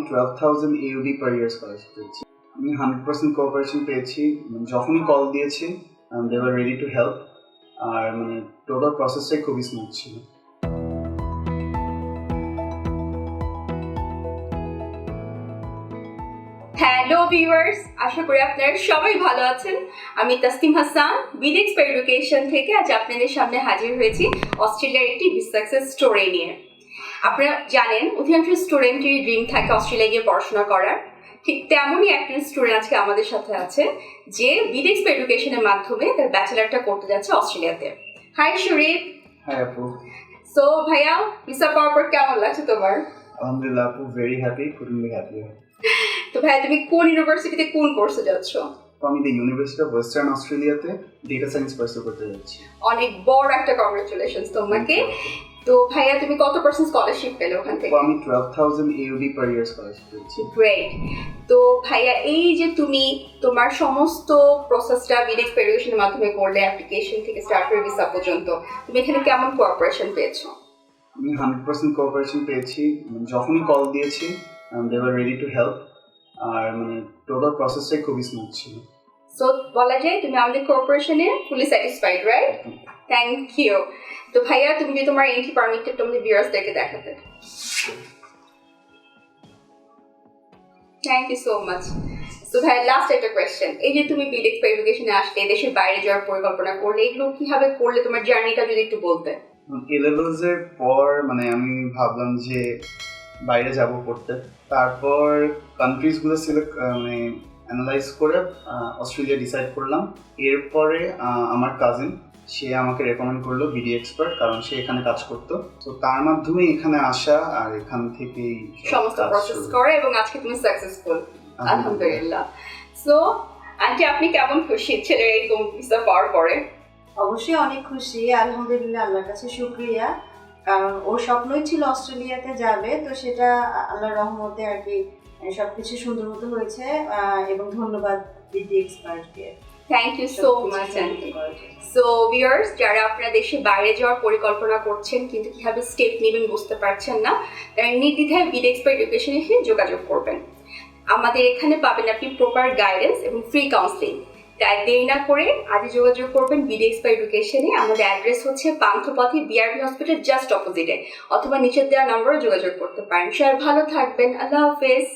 12,000 AUD per year scholarship পেয়েছি। আমি 100% cooperation পেয়েছি। যখনই কল দিয়েছি they were ready to help. আর টোটাল প্রসেসটাই খুবই স্মুথ ছিল। হ্যালো ভিউয়ার্স, আশা করি আপনারা সবাই ভালো আছেন। আমি তাসনিম হাসান বিডেক্সপার এডুকেশন থেকে আজ আপনাদের সামনে হাজির হয়েছি অস্ট্রেলিয়ার একটি সাকসেস স্টোরি নিয়ে। আপনারা জানেন অধিকাংশ স্টুডেন্টেরই ড্রিম থাকে অস্ট্রেলিয়া গিয়ে পড়াশোনা করার। ঠিক তেমনই একজন স্টুডেন্ট আজকে আমাদের সাথে আছে যে বিডেক্সপার এডুকেশনের মাধ্যমে তার ব্যাচেলারটা করতে যাচ্ছে অস্ট্রেলিয়াতে। হাই শরীফ। হাই আপু। সো ভাইয়া, ভিসা পাওয়ার পর কেমন লাগছে তোমার? আলহামদুলিল্লাহ আপু, very happy, couldn't be happier. তো ভাইয়া, তুমি কোন ইউনিভার্সিটিতে কোন কোর্সে যাচ্ছ? আমি দ্য ইউনিভার্সিটি অফ ওয়েস্টার্ন অস্ট্রেলিয়াতে ডেটা সায়েন্স পার্সু করতে যাচ্ছি। অনেক বড় একটা কংগ্রেচুলেশনস তোমাকে। তো ভাইয়া, তুমি কত পার্সেন্ট স্কলারশিপ পেলে ওখান থেকে? আমি 12,000 AUD per year স্কলারশিপ পেয়েছি। গ্রেট। তো ভাইয়া, এই যে তুমি তোমার সমস্ত প্রসেসটা বিডেক্সপার এডুকেশনের মাধ্যমে করলে, অ্যাপ্লিকেশন থেকে স্টার্ট করে ভিসা পর্যন্ত, তুমি এখানে কেমন কোঅপারেশন পেয়েছো? আমি 100% কোঅপারেশন পেয়েছি। যখনই কল দিয়েছি they were ready to help. আর টোটাল প্রসেসটাই খুবই স্মুথ ছিল। সো বলা যায় তুমি আমাদের কোঅপারেশনে fully satisfied, right? Thank you. তো ভাইয়া, তুমি যে তোমার এন্ট্রি পারমিটটা তোমাদের ভিউয়ার্সদেরকে দেখাতে। Thank you so much. তো ভাইয়া, লাস্ট একটা কোয়েশ্চেন, এই যে তুমি বিডেক্সপার এডুকেশনে আসলে, দেশের বাইরে যাওয়ার পরিকল্পনা করলে, এগুলো কিভাবে করলে, তোমার জার্নিটা যদি একটু বলতে। A-levels এর পর আমি ভাবলাম যে বাইরে যাব পড়তে। তারপর কান্ট্রিজগুলো সিলেক্ট অ্যানালাইজ করে অস্ট্রেলিয়া ডিসাইড করলাম। এরপরে আমার কাজিন, সে আমাকে রেকমেন্ড করলো বিডি এক্সপার্ট, কারণ সে এখানে কাজ করতো। তো তার মাধ্যমে এখানে আসা আর এখান থেকেই সমস্ত প্রসেস করে, এবং আজকে তুমি সাকসেসফুল, আলহামদুলিল্লাহ। সো আন্টি, আপনি কেমন খুশি ছেলের এই ভিসা পাওয়ার পরে? অবশ্যই অনেক খুশি, আলহামদুলিল্লাহ, আল্লাহর কাছে শুকরিয়া। কারণ ওর স্বপ্নই ছিল অস্ট্রেলিয়াতে যাবে, তো সেটা আল্লাহর রহমতে আর কি সবকিছু সুন্দর মতো হয়েছে। এবং ধন্যবাদ বিডি এক্সপার্টকে। থ্যাংক ইউ সো মাচ আন্টি। সো ভিউয়ার্স, যারা আপনারা দেশে বাইরে যাওয়ার পরিকল্পনা করছেন কিন্তু কিভাবে স্টেপ নেবেন বুঝতে পারছেন না, তারা নির্দ্বিধায় বিডেক্সপার এডুকেশনে এসে যোগাযোগ করবেন। আমাদের এখানে পাবেন আপনি প্রপার গাইডেন্স এবং ফ্রি কাউন্সিলিং। তাই দেরি না করে আজই যোগাযোগ করবেন বিডেক্সপার এডুকেশনে। আমাদের অ্যাড্রেস হচ্ছে পান্থপথে বিআরবি হসপিটাল জাস্ট অপোজিটে, অথবা নিচের দেওয়া নম্বরে যোগাযোগ করতে পারেন। সবাই ভালো থাকবেন, আল্লাহ হাফেজ।